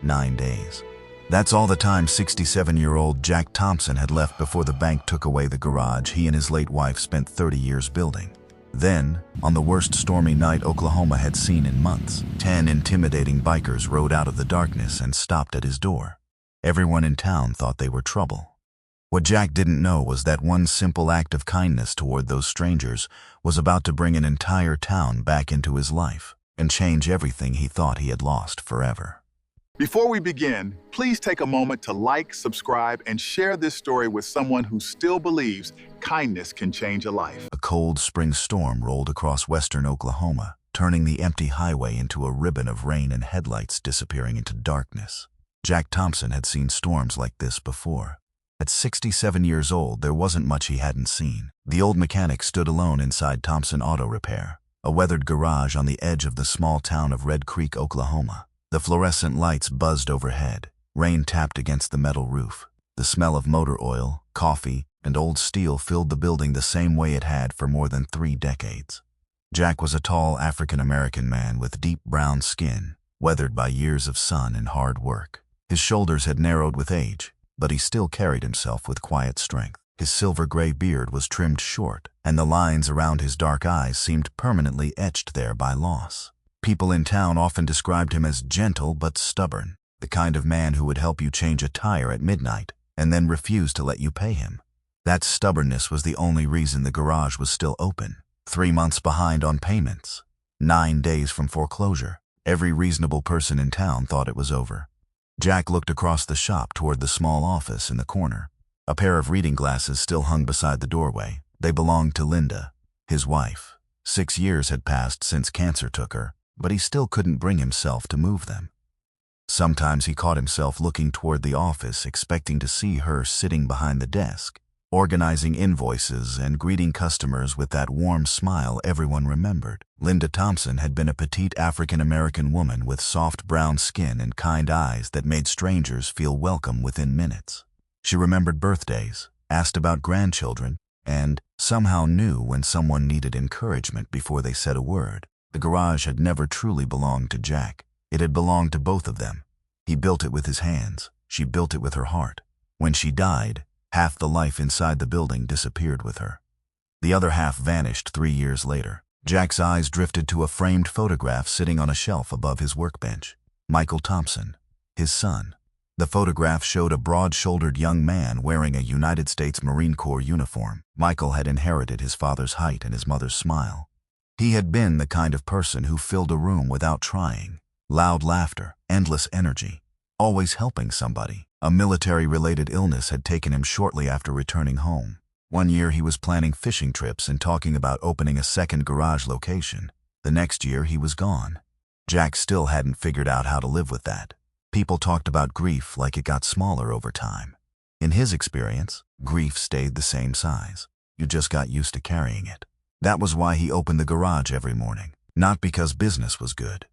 9 days. That's all the time 67-year-old Jack Thompson had left before the bank took away the garage he and his late wife spent 30 years building. Then, on the worst stormy night Oklahoma had seen in months, 10 intimidating bikers rode out of the darkness and stopped at his door. Everyone in town thought they were trouble. What Jack didn't know was that one simple act of kindness toward those strangers was about to bring an entire town back into his life and change everything he thought he had lost forever. Before we begin, please take a moment to like, subscribe, and share this story with someone who still believes kindness can change a life. A cold spring storm rolled across western Oklahoma, turning the empty highway into a ribbon of rain and headlights disappearing into darkness. Jack Thompson had seen storms like this before. At 67 years old, there wasn't much he hadn't seen. The old mechanic stood alone inside Thompson Auto Repair, a weathered garage on the edge of the small town of Red Creek, Oklahoma. The fluorescent lights buzzed overhead. Rain tapped against the metal roof. The smell of motor oil, coffee, and old steel filled the building the same way it had for more than 3 decades. Jack was a tall African-American man with deep brown skin, weathered by years of sun and hard work. His shoulders had narrowed with age, but he still carried himself with quiet strength. His silver-gray beard was trimmed short, and the lines around his dark eyes seemed permanently etched there by loss. People in town often described him as gentle but stubborn, the kind of man who would help you change a tire at midnight and then refuse to let you pay him. That stubbornness was the only reason the garage was still open. 3 months behind on payments, 9 days from foreclosure. Every reasonable person in town thought it was over. Jack looked across the shop toward the small office in the corner. A pair of reading glasses still hung beside the doorway. They belonged to Linda, his wife. 6 years had passed since cancer took her, but he still couldn't bring himself to move them. Sometimes he caught himself looking toward the office, expecting to see her sitting behind the desk, organizing invoices and greeting customers with that warm smile everyone remembered. Linda Thompson had been a petite African-American woman with soft brown skin and kind eyes that made strangers feel welcome within minutes. She remembered birthdays, asked about grandchildren, and somehow knew when someone needed encouragement before they said a word. The garage had never truly belonged to Jack. It had belonged to both of them. He built it with his hands. She built it with her heart. When she died, half the life inside the building disappeared with her. The other half vanished 3 years later. Jack's eyes drifted to a framed photograph sitting on a shelf above his workbench. Michael Thompson, his son. The photograph showed a broad-shouldered young man wearing a United States Marine Corps uniform. Michael had inherited his father's height and his mother's smile. He had been the kind of person who filled a room without trying. Loud laughter, endless energy, always helping somebody. A military-related illness had taken him shortly after returning home. One year he was planning fishing trips and talking about opening a second garage location. The next year he was gone. Jack still hadn't figured out how to live with that. People talked about grief like it got smaller over time. In his experience, grief stayed the same size. You just got used to carrying it. That was why he opened the garage every morning. Not because business was good.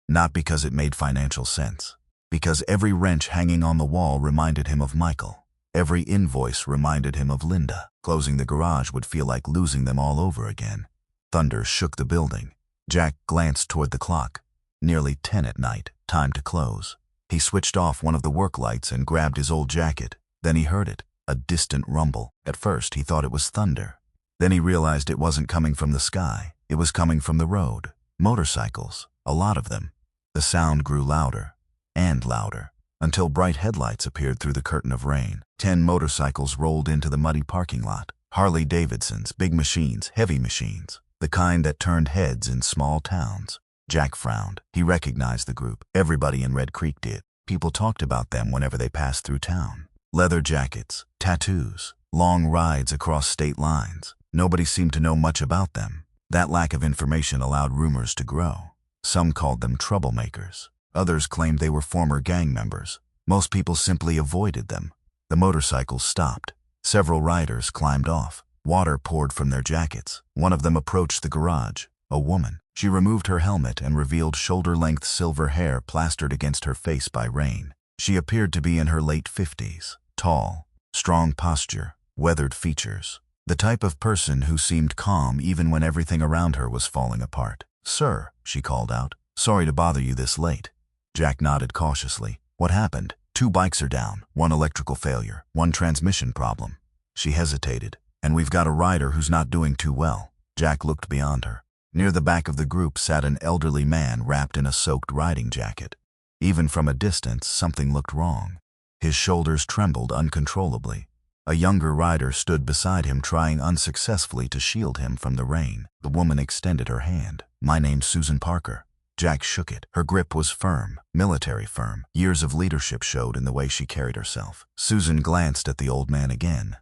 Not because it made financial sense. Because every wrench hanging on the wall reminded him of Michael. Every invoice reminded him of Linda. Closing the garage would feel like losing them all over again. Thunder shook the building. Jack glanced toward the clock. Nearly 10 at night. Time to close. He switched off one of the work lights and grabbed his old jacket. Then he heard it. A distant rumble. At first he thought it was thunder. Then he realized it wasn't coming from the sky. It was coming from the road. Motorcycles. A lot of them. The sound grew louder and louder until bright headlights appeared through the curtain of rain. 10 motorcycles rolled into the muddy parking lot. Harley Davidsons, big machines, heavy machines, the kind that turned heads in small towns. Jack frowned. He recognized the group. Everybody in Red Creek did. People talked about them whenever they passed through town. Leather jackets, tattoos, long rides across state lines. Nobody seemed to know much about them. That lack of information allowed rumors to grow. Some called them troublemakers. Others claimed they were former gang members. Most people simply avoided them. The motorcycles stopped. Several riders climbed off. Water poured from their jackets. One of them approached the garage. A woman. She removed her helmet and revealed shoulder-length silver hair plastered against her face by rain. She appeared to be in her late 50s. Tall, strong posture, weathered features. The type of person who seemed calm even when everything around her was falling apart. "Sir," she called out. "Sorry to bother you this late." Jack nodded cautiously. What happened? 2 bikes are down, 1 electrical failure, 1 transmission problem. She hesitated. And we've got a rider who's not doing too well. Jack looked beyond her. Near the back of the group sat an elderly man wrapped in a soaked riding jacket. Even from a distance, something looked wrong. His shoulders trembled uncontrollably. A younger rider stood beside him, trying unsuccessfully to shield him from the rain. The woman extended her hand. "My name's Susan Parker." Jack shook it. Her grip was firm, military firm. Years of leadership showed in the way she carried herself. Susan glanced at the old man again.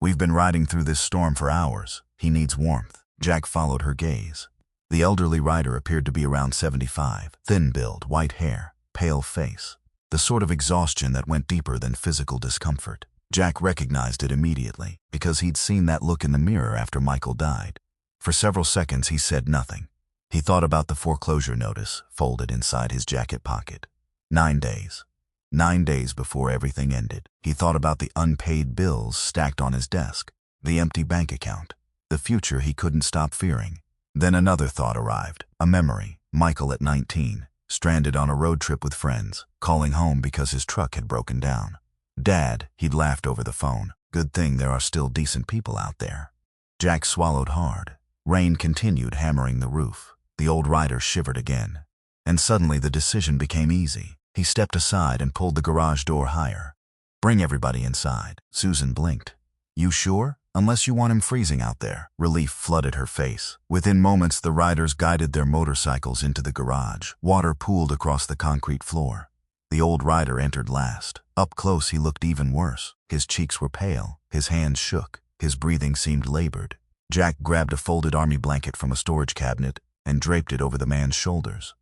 "We've been riding through this storm for hours. He needs warmth." Jack followed her gaze. The elderly rider appeared to be around 75, thin build, white hair, pale face. The sort of exhaustion that went deeper than physical discomfort. Jack recognized it immediately, because he'd seen that look in the mirror after Michael died. For several seconds he said nothing. He thought about the foreclosure notice folded inside his jacket pocket. 9 days. 9 days before everything ended. He thought about the unpaid bills stacked on his desk, the empty bank account, the future he couldn't stop fearing. Then another thought arrived, a memory. Michael at 19, stranded on a road trip with friends, calling home because his truck had broken down. "Dad," he'd laughed over the phone. "Good thing there are still decent people out there." Jack swallowed hard. Rain continued hammering the roof. The old rider shivered again. And suddenly the decision became easy. He stepped aside and pulled the garage door higher. "Bring everybody inside." Susan blinked. "You sure? Unless you want him freezing out there." Relief flooded her face. Within moments, the riders guided their motorcycles into the garage. Water pooled across the concrete floor. The old rider entered last. Up close, he looked even worse. His cheeks were pale, his hands shook, his breathing seemed labored. Jack grabbed a folded army blanket from a storage cabinet and draped it over the man's shoulders.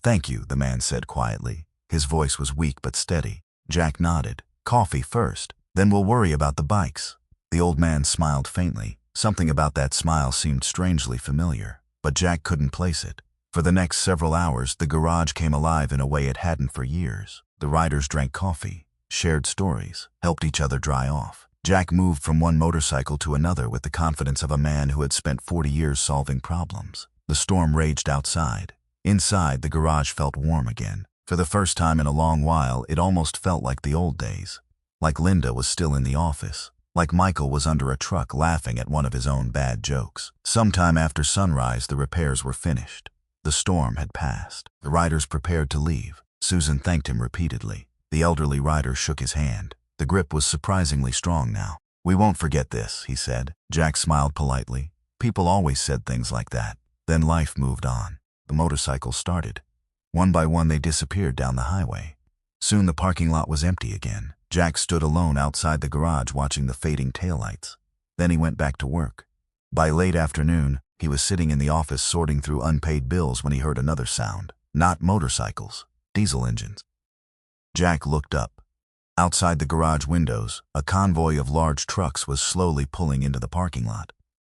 "Thank you," the man said quietly. His voice was weak but steady. Jack nodded. "Coffee first, then we'll worry about the bikes." The old man smiled faintly. Something about that smile seemed strangely familiar, but Jack couldn't place it. For the next several hours, the garage came alive in a way it hadn't for years. The riders drank coffee, shared stories, helped each other dry off. Jack moved from one motorcycle to another with the confidence of a man who had spent 40 years solving problems. The storm raged outside. Inside, the garage felt warm again. For the first time in a long while, it almost felt like the old days. Like Linda was still in the office. Like Michael was under a truck laughing at one of his own bad jokes. Sometime after sunrise, the repairs were finished. The storm had passed. The riders prepared to leave. Susan thanked him repeatedly. The elderly rider shook his hand. The grip was surprisingly strong now. "We won't forget this," he said. Jack smiled politely. People always said things like that. Then life moved on. The motorcycles started. One by one, they disappeared down the highway. Soon the parking lot was empty again. Jack stood alone outside the garage watching the fading taillights. Then he went back to work. By late afternoon, he was sitting in the office sorting through unpaid bills when he heard another sound. Not motorcycles, diesel engines. Jack looked up. Outside the garage windows, a convoy of large trucks was slowly pulling into the parking lot.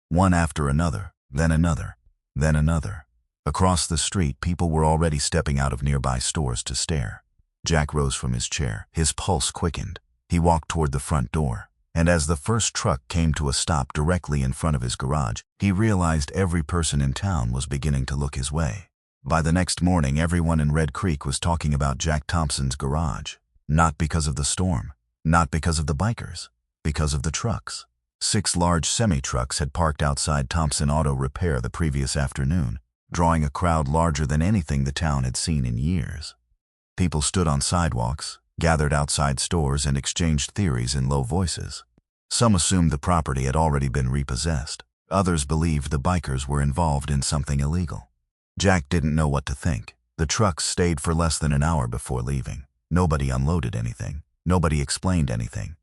One after another, then another, then another. Across the street, people were already stepping out of nearby stores to stare. Jack rose from his chair. His pulse quickened. He walked toward the front door. And as the first truck came to a stop directly in front of his garage, he realized every person in town was beginning to look his way. By the next morning, everyone in Red Creek was talking about Jack Thompson's garage. Not because of the storm, not because of the bikers, because of the trucks. 6 large semi-trucks had parked outside Thompson Auto Repair the previous afternoon, drawing a crowd larger than anything the town had seen in years. People stood on sidewalks, gathered outside stores, and exchanged theories in low voices. Some assumed the property had already been repossessed. Others believed the bikers were involved in something illegal. Jack didn't know what to think. The trucks stayed for less than an hour before leaving. Nobody unloaded anything. Nobody explained anything.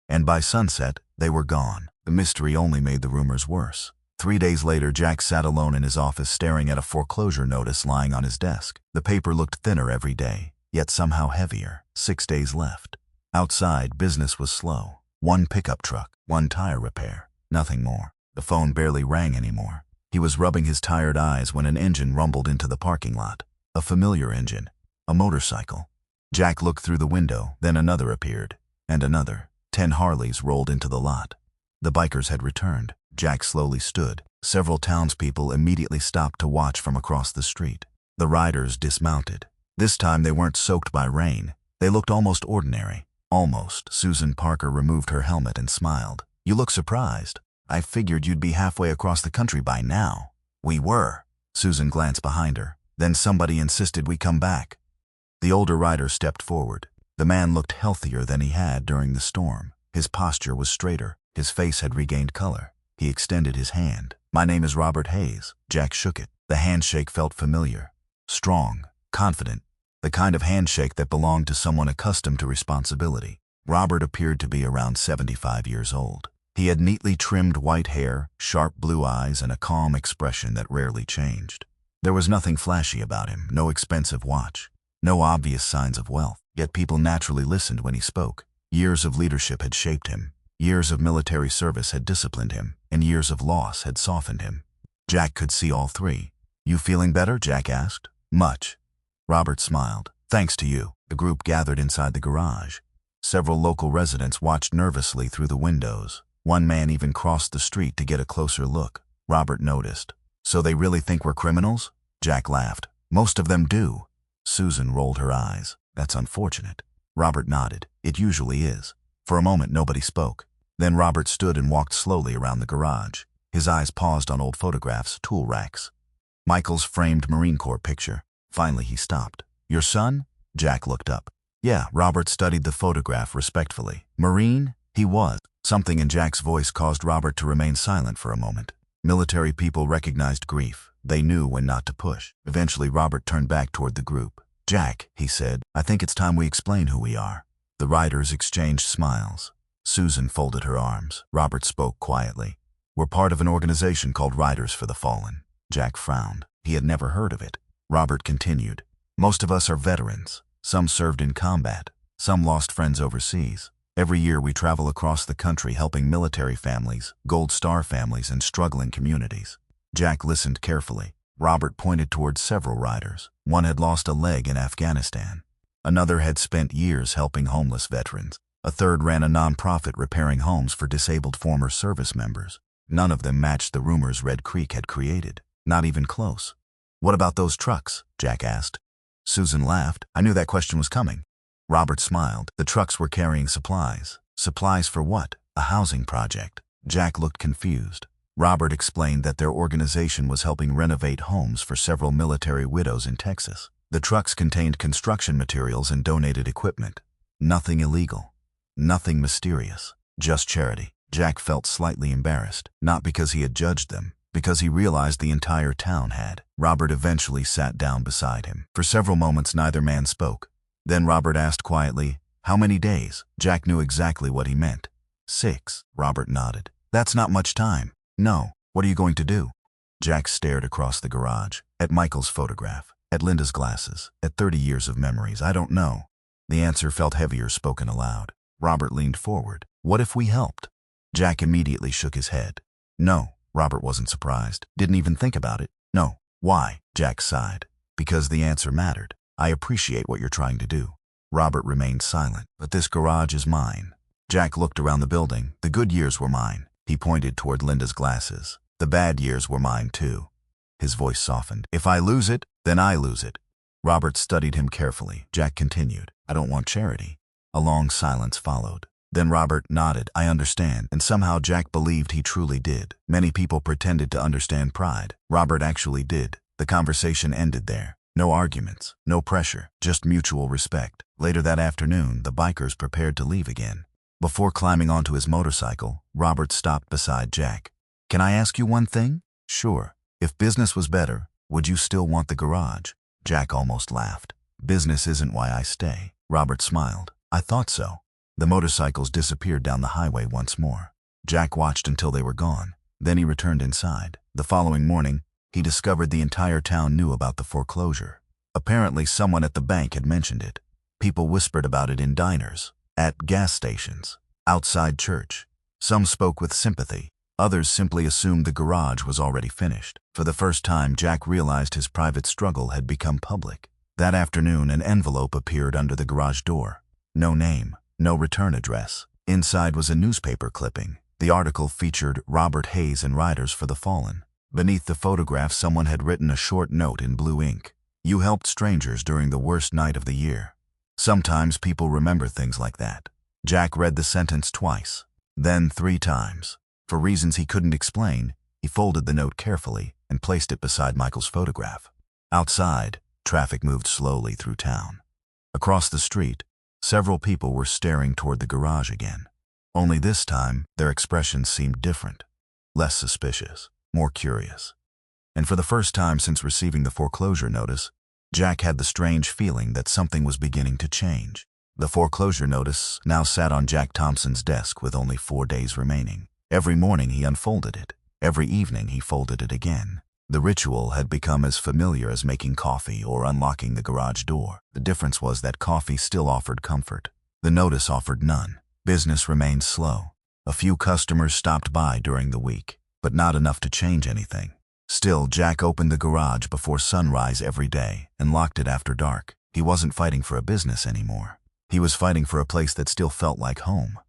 And by sunset, they were gone. The mystery only made the rumors worse. 3 days later, Jack sat alone in his office staring at a foreclosure notice lying on his desk. The paper looked thinner every day, yet somehow heavier. 6 days left. Outside, business was slow. 1 pickup truck, 1 tire repair, nothing more. The phone barely rang anymore. He was rubbing his tired eyes when an engine rumbled into the parking lot. A familiar engine. A motorcycle. Jack looked through the window, then another appeared, and another. 10 Harleys rolled into the lot. The bikers had returned. Jack slowly stood. Several townspeople immediately stopped to watch from across the street. The riders dismounted. This time they weren't soaked by rain. They looked almost ordinary. Almost. Susan Parker removed her helmet and smiled. You look surprised. I figured you'd be halfway across the country by now. We were. Susan glanced behind her. Then somebody insisted we come back. The older rider stepped forward. The man looked healthier than he had during the storm. His posture was straighter. His face had regained color. He extended his hand. My name is Robert Hayes. Jack shook it. The handshake felt familiar. Strong, confident. The kind of handshake that belonged to someone accustomed to responsibility. Robert appeared to be around 75 years old. He had neatly trimmed white hair, sharp blue eyes, and a calm expression that rarely changed. There was nothing flashy about him, no expensive watch, no obvious signs of wealth, yet people naturally listened when he spoke. Years of leadership had shaped him. Years of military service had disciplined him, and years of loss had softened him. Jack could see all three. You feeling better? Jack asked. Much. Robert smiled. Thanks to you. The group gathered inside the garage. Several local residents watched nervously through the windows. One man even crossed the street to get a closer look. Robert noticed. So they really think we're criminals? Jack laughed. Most of them do. Susan rolled her eyes. That's unfortunate. Robert nodded. It usually is. For a moment, nobody spoke. Then Robert stood and walked slowly around the garage. His eyes paused on old photographs, tool racks. Michael's framed Marine Corps picture. Finally, he stopped. Your son? Jack looked up. Yeah, Robert studied the photograph respectfully. Marine? He was. Something in Jack's voice caused Robert to remain silent for a moment. Military people recognized grief. They knew when not to push. Eventually, Robert turned back toward the group. Jack, he said, I think it's time we explain who we are. The riders exchanged smiles. Susan folded her arms. Robert spoke quietly. We're part of an organization called Riders for the Fallen. Jack frowned. He had never heard of it. Robert continued. Most of us are veterans. Some served in combat. Some lost friends overseas. Every year we travel across the country helping military families, Gold Star families, and struggling communities. Jack listened carefully. Robert pointed towards several riders. One had lost a leg in Afghanistan. Another had spent years helping homeless veterans. A third ran a nonprofit repairing homes for disabled former service members. None of them matched the rumors Red Creek had created. Not even close. What about those trucks? Jack asked. Susan laughed. I knew that question was coming. Robert smiled. The trucks were carrying supplies. Supplies for what? A housing project. Jack looked confused. Robert explained that their organization was helping renovate homes for several military widows in Texas. The trucks contained construction materials and donated equipment. Nothing illegal. Nothing mysterious. Just charity. Jack felt slightly embarrassed, not because he had judged them, because he realized the entire town had. Robert eventually sat down beside him. For several moments, neither man spoke. Then Robert asked quietly, how many days? Jack knew exactly what he meant. 6. Robert nodded. That's not much time. No. What are you going to do? Jack stared across the garage, at Michael's photograph, at Linda's glasses, at 30 years of memories. I don't know. The answer felt heavier spoken aloud. Robert leaned forward. What if we helped? Jack immediately shook his head. No. Robert wasn't surprised. Didn't even think about it. No. Why? Jack sighed. Because the answer mattered. I appreciate what you're trying to do. Robert remained silent. But this garage is mine. Jack looked around the building. The good years were mine. He pointed toward Linda's glasses. The bad years were mine too. His voice softened. If I lose it, then I lose it. Robert studied him carefully. Jack continued. I don't want charity. A long silence followed. Then Robert nodded. I understand. And somehow Jack believed he truly did. Many people pretended to understand pride. Robert actually did. The conversation ended there. No arguments, no pressure, just mutual respect. Later that afternoon, the bikers prepared to leave again. Before climbing onto his motorcycle, Robert stopped beside Jack. Can I ask you one thing? Sure. If business was better, would you still want the garage? Jack almost laughed. Business isn't why I stay. Robert smiled. I thought so. The motorcycles disappeared down the highway once more. Jack watched until they were gone. Then he returned inside. The following morning, he discovered the entire town knew about the foreclosure. Apparently, someone at the bank had mentioned it. People whispered about it in diners, at gas stations, outside church. Some spoke with sympathy. Others simply assumed the garage was already finished. For the first time, Jack realized his private struggle had become public. That afternoon, an envelope appeared under the garage door. No name, no return address. Inside was a newspaper clipping. The article featured Robert Hayes and Riders for the Fallen. Beneath the photograph, someone had written a short note in blue ink. You helped strangers during the worst night of the year. Sometimes people remember things like that. Jack read the sentence twice, then 3 times. For reasons he couldn't explain, he folded the note carefully and placed it beside Michael's photograph. Outside, traffic moved slowly through town. Across the street, several people were staring toward the garage again. Only this time, their expressions seemed different, less suspicious, more curious. And for the first time since receiving the foreclosure notice, Jack had the strange feeling that something was beginning to change. The foreclosure notice now sat on Jack Thompson's desk with only 4 days remaining. Every morning he unfolded it. Every evening he folded it again. The ritual had become as familiar as making coffee or unlocking the garage door. The difference was that coffee still offered comfort. The notice offered none. Business remained slow. A few customers stopped by during the week, but not enough to change anything. Still, Jack opened the garage before sunrise every day and locked it after dark. He wasn't fighting for a business anymore. He was fighting for a place that still felt like home.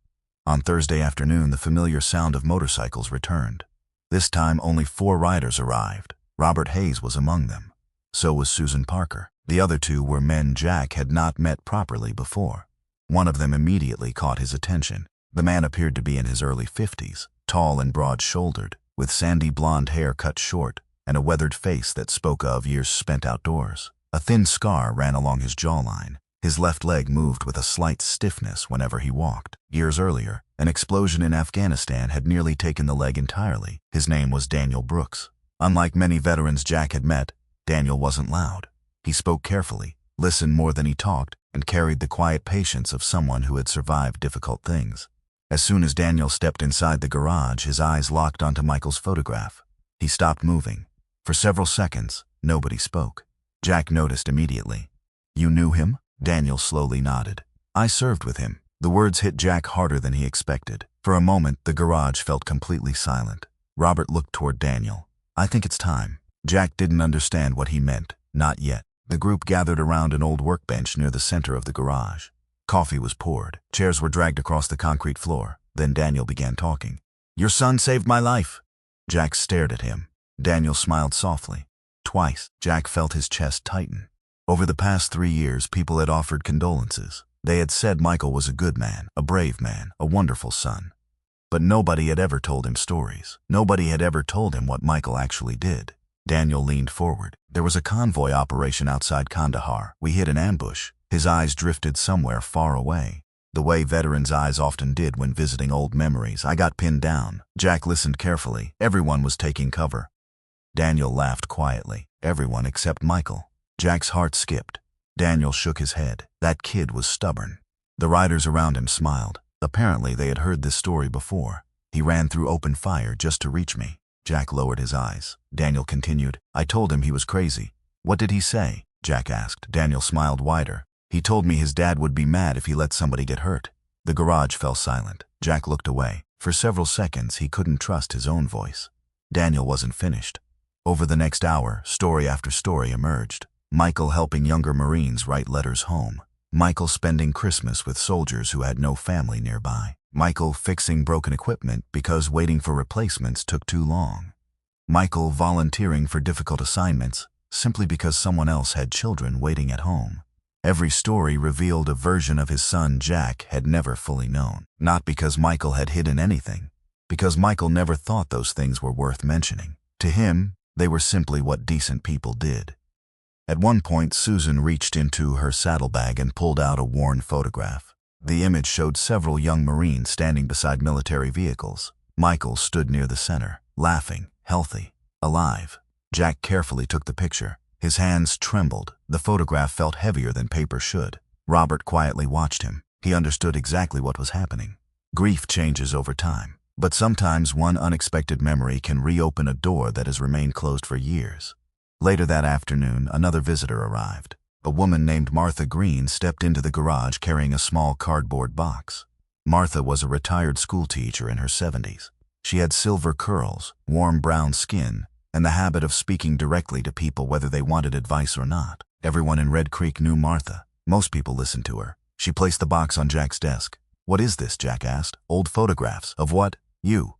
On Thursday afternoon, the familiar sound of motorcycles returned. This time, only 4 riders arrived. Robert Hayes was among them. So was Susan Parker. The other 2 were men Jack had not met properly before. One of them immediately caught his attention. The man appeared to be in his early 50s, tall and broad-shouldered, with sandy blonde hair cut short and a weathered face that spoke of years spent outdoors. A thin scar ran along his jawline. His left leg moved with a slight stiffness whenever he walked. Years earlier, an explosion in Afghanistan had nearly taken the leg entirely. His name was Daniel Brooks. Unlike many veterans Jack had met, Daniel wasn't loud. He spoke carefully, listened more than he talked, and carried the quiet patience of someone who had survived difficult things. As soon as Daniel stepped inside the garage, his eyes locked onto Michael's photograph. He stopped moving. For several seconds, nobody spoke. Jack noticed immediately. "You knew him?" Daniel slowly nodded. "I served with him." The words hit Jack harder than he expected. For a moment, the garage felt completely silent. Robert looked toward Daniel. "I think it's time." Jack didn't understand what he meant. Not yet. The group gathered around an old workbench near the center of the garage. Coffee was poured. Chairs were dragged across the concrete floor. Then Daniel began talking. "Your son saved my life." Jack stared at him. Daniel smiled softly. Twice, Jack felt his chest tighten. Over the past 3 years, people had offered condolences. They had said Michael was a good man, a brave man, a wonderful son. But nobody had ever told him stories. Nobody had ever told him what Michael actually did. Daniel leaned forward. "There was a convoy operation outside Kandahar. We hit an ambush." His eyes drifted somewhere far away, the way veterans' eyes often did when visiting old memories. "I got pinned down." Jack listened carefully. Everyone was taking cover. Daniel laughed quietly. Everyone except Michael. Jack's heart skipped. Daniel shook his head. That kid was stubborn. The riders around him smiled. Apparently they had heard this story before. "He ran through open fire just to reach me." Jack lowered his eyes. Daniel continued, "I told him he was crazy." "What did he say?" Jack asked. Daniel smiled wider. "He told me his dad would be mad if he let somebody get hurt." The garage fell silent. Jack looked away. For several seconds, he couldn't trust his own voice. Daniel wasn't finished. Over the next hour, story after story emerged. Michael helping younger Marines write letters home. Michael spending Christmas with soldiers who had no family nearby. Michael fixing broken equipment because waiting for replacements took too long. Michael volunteering for difficult assignments simply because someone else had children waiting at home. Every story revealed a version of his son Jack had never fully known. Not because Michael had hidden anything, because Michael never thought those things were worth mentioning. To him, they were simply what decent people did. At one point, Susan reached into her saddlebag and pulled out a worn photograph. The image showed several young Marines standing beside military vehicles. Michael stood near the center, laughing, healthy, alive. Jack carefully took the picture. His hands trembled. The photograph felt heavier than paper should. Robert quietly watched him. He understood exactly what was happening. Grief changes over time, but sometimes one unexpected memory can reopen a door that has remained closed for years. Later that afternoon, another visitor arrived. A woman named Martha Green stepped into the garage carrying a small cardboard box. Martha was a retired schoolteacher in her 70s. She had silver curls, warm brown skin, and the habit of speaking directly to people whether they wanted advice or not. Everyone in Red Creek knew Martha. Most people listened to her. She placed the box on Jack's desk. "What is this?" Jack asked. "Old photographs. Of what?" "You."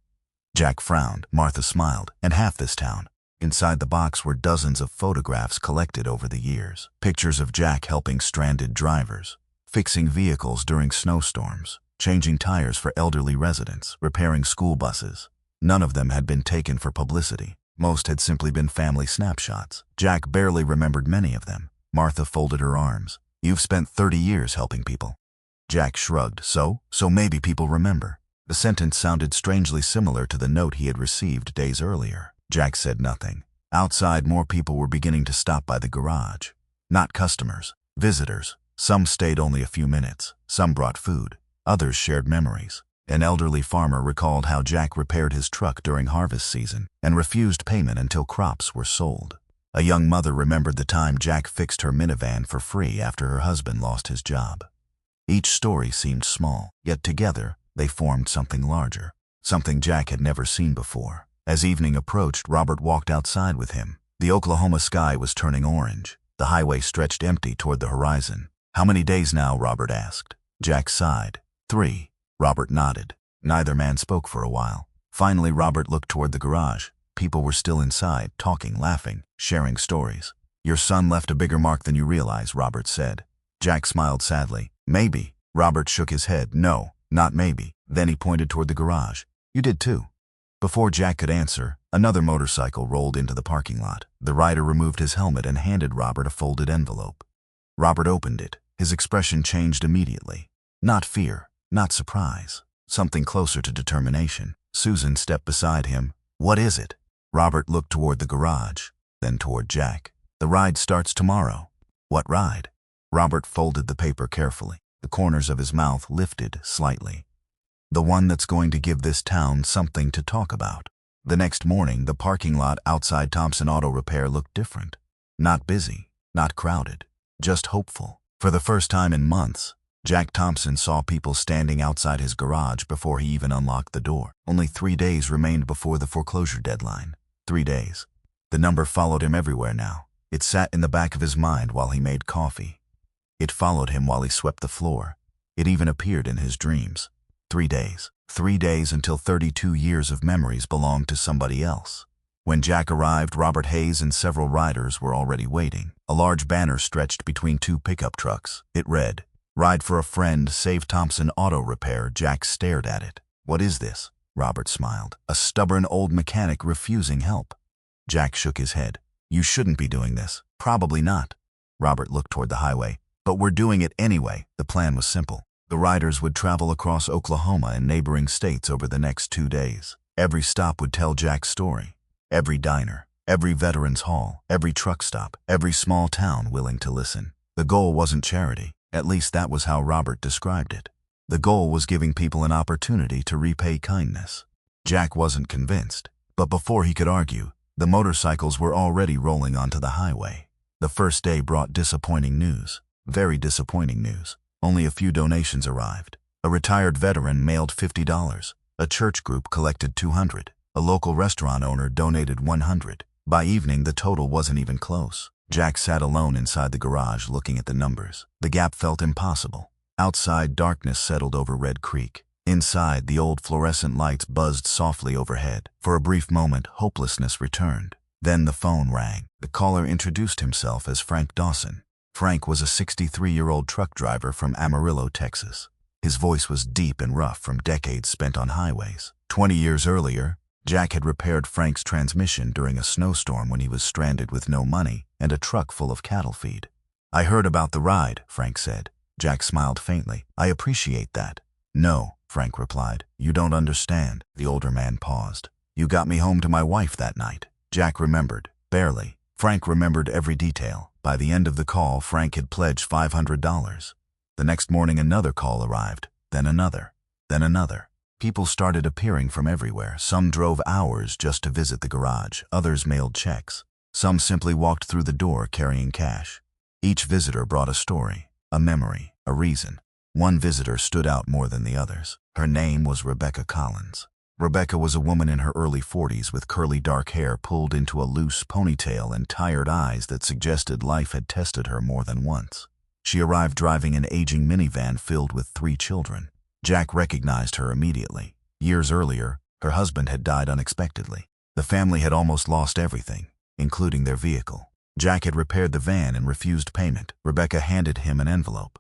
Jack frowned. Martha smiled. "And half this town." Inside the box were dozens of photographs collected over the years. Pictures of Jack helping stranded drivers. fixing vehicles during snowstorms, changing tires for elderly residents, repairing school buses. None of them had been taken for publicity. Most had simply been family snapshots. Jack barely remembered many of them. Martha folded her arms. "You've spent 30 years helping people." Jack shrugged. So maybe people remember. The sentence sounded strangely similar to the note he had received days earlier. Jack said nothing. Outside, more people were beginning to stop by the garage. Not customers, visitors. Some stayed only a few minutes. Some brought food. Others shared memories. An elderly farmer recalled how Jack repaired his truck during harvest season and refused payment until crops were sold. A young mother remembered the time Jack fixed her minivan for free after her husband lost his job. Each story seemed small, yet together they formed something larger, something Jack had never seen before. As evening approached, Robert walked outside with him. The Oklahoma sky was turning orange. The highway stretched empty toward the horizon. "How many days now?" Robert asked. Jack sighed. 3. Robert nodded. Neither man spoke for a while. Finally, Robert looked toward the garage. People were still inside, talking, laughing, sharing stories. "Your son left a bigger mark than you realize," Robert said. Jack smiled sadly. "Maybe." Robert shook his head. "No, not maybe." Then he pointed toward the garage. "You did too." Before Jack could answer, another motorcycle rolled into the parking lot. The rider removed his helmet and handed Robert a folded envelope. Robert opened it. His expression changed immediately. Not fear, not surprise, something closer to determination. Susan stepped beside him. "What is it?" Robert looked toward the garage, then toward Jack. "The ride starts tomorrow." "What ride?" Robert folded the paper carefully. The corners of his mouth lifted slightly. "The one that's going to give this town something to talk about." The next morning, the parking lot outside Thompson Auto Repair looked different. Not busy, not crowded, just hopeful. For the first time in months, Jack Thompson saw people standing outside his garage before he even unlocked the door. Only 3 days remained before the foreclosure deadline. 3 days. The number followed him everywhere now. It sat in the back of his mind while he made coffee. It followed him while he swept the floor. It even appeared in his dreams. 3 days. 3 days until 32 years of memories belonged to somebody else. When Jack arrived, Robert Hayes and several riders were already waiting. A large banner stretched between 2 pickup trucks. It read, "Ride for a friend, save Thompson Auto Repair." Jack stared at it. "What is this?" Robert smiled. "A stubborn old mechanic refusing help." Jack shook his head. "You shouldn't be doing this." "Probably not." Robert looked toward the highway. "But we're doing it anyway." The plan was simple. The riders would travel across Oklahoma and neighboring states over the next 2 days. Every stop would tell Jack's story. Every diner, every veterans hall, every truck stop, every small town willing to listen. The goal wasn't charity. At least that was how Robert described it. The goal was giving people an opportunity to repay kindness. Jack wasn't convinced, but before he could argue, the motorcycles were already rolling onto the highway. The first day brought disappointing news. Very disappointing news. Only a few donations arrived. A retired veteran mailed $50. A church group collected $200. A local restaurant owner donated $100. By evening, the total wasn't even close. Jack sat alone inside the garage looking at the numbers. The gap felt impossible. Outside, darkness settled over Red Creek. Inside, the old fluorescent lights buzzed softly overhead. For a brief moment, hopelessness returned. Then the phone rang. The caller introduced himself as Frank Dawson. Frank was a 63-year-old truck driver from Amarillo, Texas. His voice was deep and rough from decades spent on highways. 20 years earlier, Jack had repaired Frank's transmission during a snowstorm when he was stranded with no money and a truck full of cattle feed. "I heard about the ride," Frank said. Jack smiled faintly. "I appreciate that." "No," Frank replied. "You don't understand." The older man paused. "You got me home to my wife that night." Jack remembered. Barely. Frank remembered every detail. By the end of the call, Frank had pledged $500. The next morning, another call arrived, then another, then another. People started appearing from everywhere. Some drove hours just to visit the garage. Others mailed checks. Some simply walked through the door carrying cash. Each visitor brought a story, a memory, a reason. One visitor stood out more than the others. Her name was Rebecca Collins. Rebecca was a woman in her early 40s with curly dark hair pulled into a loose ponytail and tired eyes that suggested life had tested her more than once. She arrived driving an aging minivan filled with 3 children. Jack recognized her immediately. Years earlier, her husband had died unexpectedly. The family had almost lost everything, including their vehicle. Jack had repaired the van and refused payment. Rebecca handed him an envelope.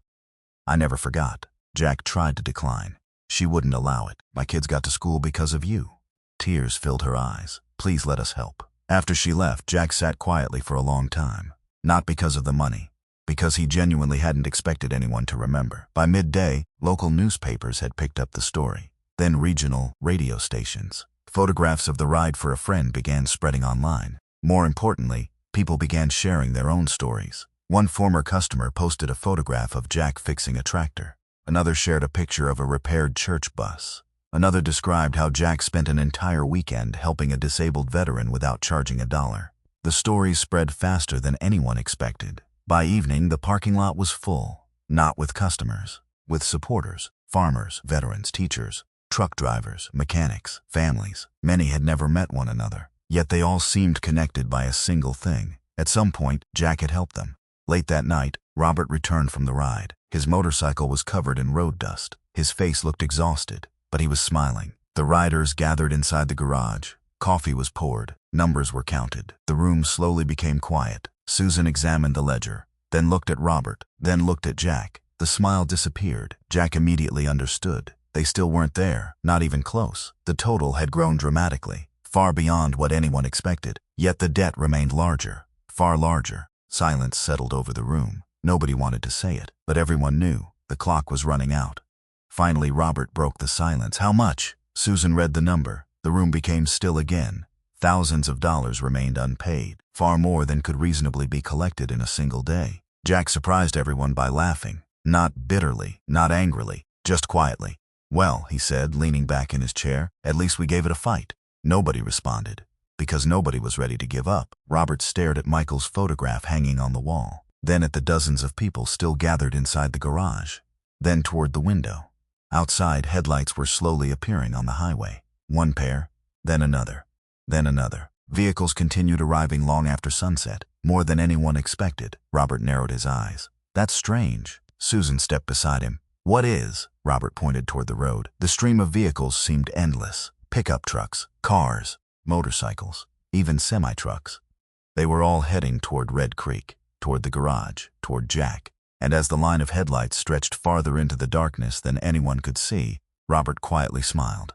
I never forgot. Jack tried to decline. She wouldn't allow it. My kids got to school because of you. Tears filled her eyes. Please let us help. After she left, Jack sat quietly for a long time. Not because of the money, because he genuinely hadn't expected anyone to remember. By midday, local newspapers had picked up the story. Then regional radio stations. Photographs of the ride for a friend began spreading online. More importantly, people began sharing their own stories. One former customer posted a photograph of Jack fixing a tractor. Another shared a picture of a repaired church bus. Another described how Jack spent an entire weekend helping a disabled veteran without charging $1. The stories spread faster than anyone expected. By evening, the parking lot was full. Not with customers, with supporters, farmers, veterans, teachers, truck drivers, mechanics, families. Many had never met one another, yet they all seemed connected by a single thing. At some point, Jack had helped them. Late that night, Robert returned from the ride. His motorcycle was covered in road dust. His face looked exhausted, but he was smiling. The riders gathered inside the garage. Coffee was poured. Numbers were counted. The room slowly became quiet. Susan examined the ledger, then looked at Robert, then looked at Jack. The smile disappeared. Jack immediately understood. They still weren't there, not even close. The total had grown dramatically, far beyond what anyone expected. Yet the debt remained larger, far larger. Silence settled over the room. Nobody wanted to say it, but everyone knew. The clock was running out. Finally, Robert broke the silence. How much? Susan read the number. The room became still again. Thousands of dollars remained unpaid, far more than could reasonably be collected in a single day. Jack surprised everyone by laughing. Not bitterly, not angrily, just quietly. Well, he said, leaning back in his chair, at least we gave it a fight. Nobody responded, because nobody was ready to give up. Robert stared at Michael's photograph hanging on the wall, then at the dozens of people still gathered inside the garage, then toward the window. Outside, headlights were slowly appearing on the highway. One pair, then another, then another. Vehicles continued arriving long after sunset, more than anyone expected. Robert narrowed his eyes. That's strange. Susan stepped beside him. What is? Robert pointed toward the road. The stream of vehicles seemed endless. Pickup trucks, cars, motorcycles, even semi-trucks. They were all heading toward Red Creek, toward the garage, toward Jack. And as the line of headlights stretched farther into the darkness than anyone could see, Robert quietly smiled.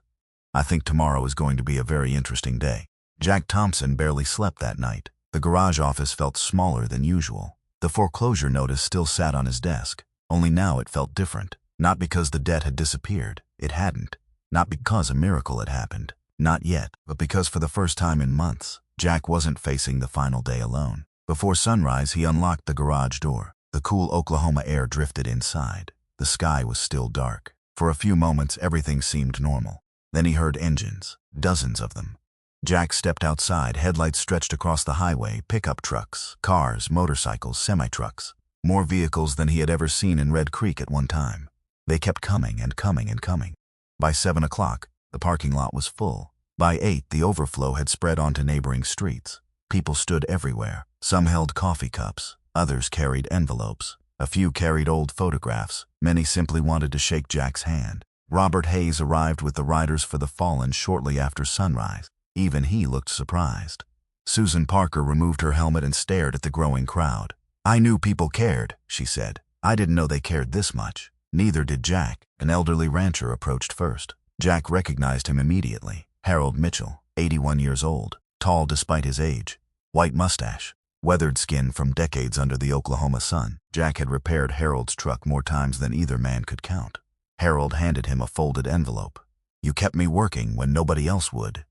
I think tomorrow is going to be a very interesting day. Jack Thompson barely slept that night. The garage office felt smaller than usual. The foreclosure notice still sat on his desk, only now it felt different. Not because the debt had disappeared. It hadn't. Not because a miracle had happened. Not yet, but because for the first time in months, Jack wasn't facing the final day alone. Before sunrise, he unlocked the garage door. The cool Oklahoma air drifted inside. The sky was still dark. For a few moments, everything seemed normal. Then he heard engines, dozens of them. Jack stepped outside, headlights stretched across the highway, pickup trucks, cars, motorcycles, semi-trucks. More vehicles than he had ever seen in Red Creek at one time. They kept coming and coming and coming. By 7 o'clock, the parking lot was full. By 8, the overflow had spread onto neighboring streets. People stood everywhere. Some held coffee cups. Others carried envelopes. A few carried old photographs. Many simply wanted to shake Jack's hand. Robert Hayes arrived with the Riders for the Fallen shortly after sunrise. Even he looked surprised. Susan Parker removed her helmet and stared at the growing crowd. I knew people cared, she said. I didn't know they cared this much. Neither did Jack. An elderly rancher approached first. Jack recognized him immediately. Harold Mitchell, 81 years old, tall despite his age, white mustache, weathered skin from decades under the Oklahoma sun. Jack had repaired Harold's truck more times than either man could count. Harold handed him a folded envelope. You kept me working when nobody else would.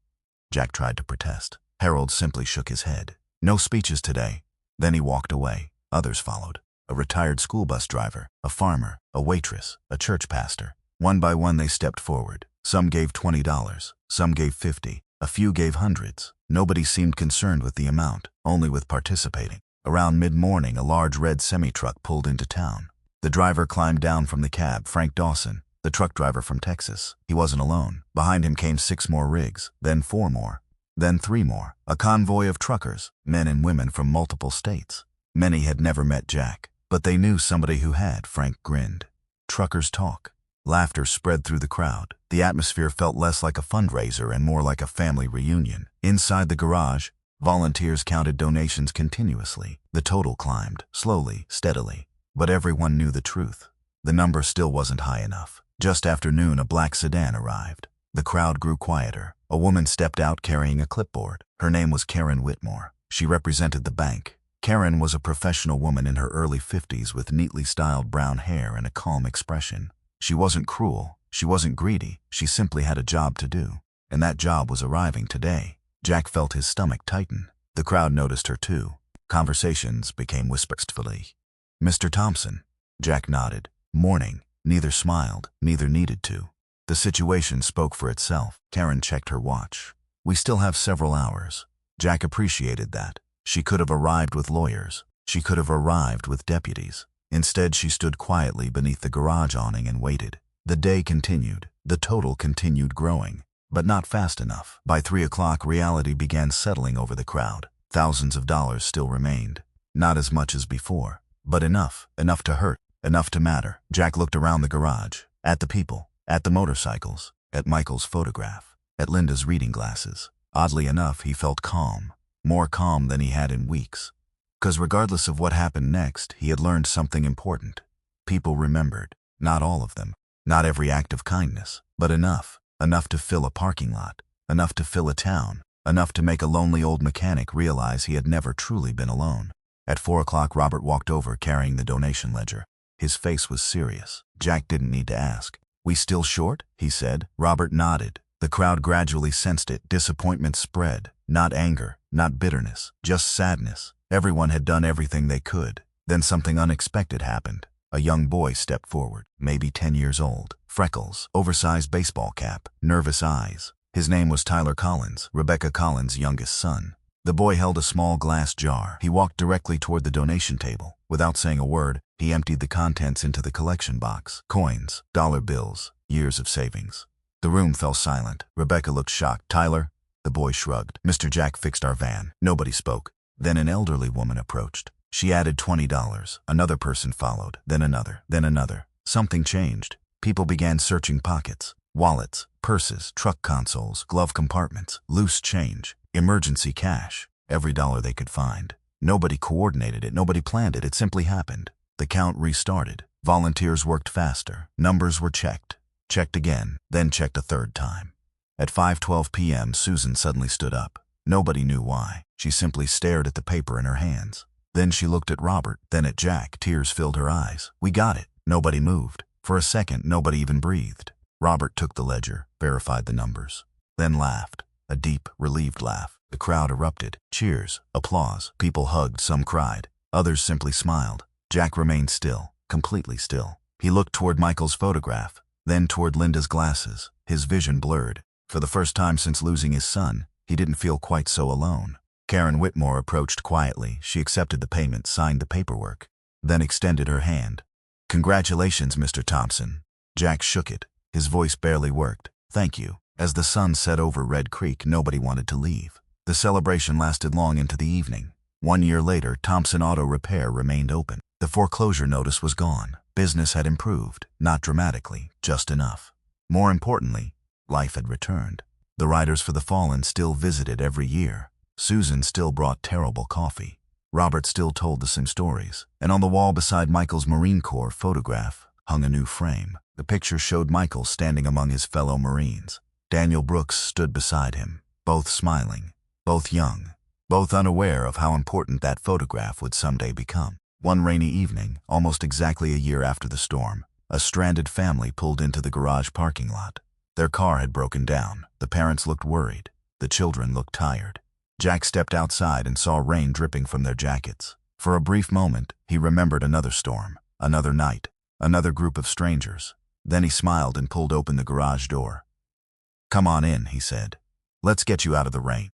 Jack tried to protest. Harold simply shook his head. No speeches today. Then he walked away. Others followed. A retired school bus driver, a farmer, a waitress, a church pastor. One by one they stepped forward. Some gave $20, some gave $50, a few gave hundreds. Nobody seemed concerned with the amount, only with participating. Around mid-morning, a large red semi-truck pulled into town. The driver climbed down from the cab, Frank Dawson, the truck driver from Texas. He wasn't alone. Behind him came 6 more rigs, then 4 more, then 3 more. A convoy of truckers, men and women from multiple states. Many had never met Jack, but they knew somebody who had. Frank grinned. Truckers talk. Laughter spread through the crowd. The atmosphere felt less like a fundraiser and more like a family reunion. Inside the garage, volunteers counted donations continuously. The total climbed, slowly, steadily. But everyone knew the truth. The number still wasn't high enough. Just after noon, a black sedan arrived. The crowd grew quieter. A woman stepped out carrying a clipboard. Her name was Karen Whitmore. She represented the bank. Karen was a professional woman in her early 50s with neatly styled brown hair and a calm expression. She wasn't cruel. She wasn't greedy. She simply had a job to do. And that job was arriving today. Jack felt his stomach tighten. The crowd noticed her too. Conversations became whisperedly. "Mr. Thompson." Jack nodded. "Morning." Neither smiled, neither needed to. The situation spoke for itself. Karen checked her watch. "We still have several hours." Jack appreciated that. She could have arrived with lawyers. She could have arrived with deputies. Instead, she stood quietly beneath the garage awning and waited. The day continued. The total continued growing, but not fast enough. By 3 o'clock, reality began settling over the crowd. Thousands of dollars still remained. Not as much as before, but enough. Enough to hurt. Enough to matter. Jack looked around the garage, at the people, at the motorcycles, at Michael's photograph, at Linda's reading glasses. Oddly enough, he felt calm. More calm than he had in weeks. Because regardless of what happened next, he had learned something important. People remembered. Not all of them. Not every act of kindness, but enough. Enough to fill a parking lot. Enough to fill a town. Enough to make a lonely old mechanic realize he had never truly been alone. At 4 o'clock, Robert walked over carrying the donation ledger. His face was serious. Jack didn't need to ask. "We still short?" he said. Robert nodded. The crowd gradually sensed it. Disappointment spread. Not anger, not bitterness, just sadness. Everyone had done everything they could. Then something unexpected happened. A young boy stepped forward, maybe 10 years old. Freckles, oversized baseball cap, nervous eyes. His name was Tyler Collins, Rebecca Collins' youngest son. The boy held a small glass jar. He walked directly toward the donation table. Without saying a word, he emptied the contents into the collection box. Coins, dollar bills, years of savings. The room fell silent. Rebecca looked shocked. "Tyler?" The boy shrugged. "Mr. Jack fixed our van." Nobody spoke. Then an elderly woman approached. She added $20. Another person followed, then another, then another. Something changed. People began searching pockets, wallets, purses, truck consoles, glove compartments, loose change, emergency cash, every dollar they could find. Nobody coordinated it, nobody planned it, it simply happened. The count restarted. Volunteers worked faster. Numbers were checked. Checked again, then checked a third time. At 5:12 p.m., Susan suddenly stood up. Nobody knew why. She simply stared at the paper in her hands. Then she looked at Robert, then at Jack. Tears filled her eyes. "We got it." Nobody moved. For a second, nobody even breathed. Robert took the ledger, verified the numbers, then laughed. A deep, relieved laugh. The crowd erupted. Cheers, applause. People hugged, some cried. Others simply smiled. Jack remained still, completely still. He looked toward Michael's photograph, then toward Linda's glasses. His vision blurred. For the first time since losing his son, he didn't feel quite so alone. Karen Whitmore approached quietly. She accepted the payment, signed the paperwork, then extended her hand. "Congratulations, Mr. Thompson." Jack shook it. His voice barely worked. "Thank you." As the sun set over Red Creek, nobody wanted to leave. The celebration lasted long into the evening. 1 year later, Thompson Auto Repair remained open. The foreclosure notice was gone. Business had improved, not dramatically, just enough. More importantly, life had returned. The Riders for the Fallen still visited every year. Susan still brought terrible coffee. Robert still told the same stories. And on the wall beside Michael's Marine Corps photograph hung a new frame. The picture showed Michael standing among his fellow Marines. Daniel Brooks stood beside him, both smiling, both young, both unaware of how important that photograph would someday become. One rainy evening, almost exactly a year after the storm, a stranded family pulled into the garage parking lot. Their car had broken down. The parents looked worried. The children looked tired. Jack stepped outside and saw rain dripping from their jackets. For a brief moment, he remembered another storm, another night, another group of strangers. Then he smiled and pulled open the garage door. "Come on in," he said. "Let's get you out of the rain."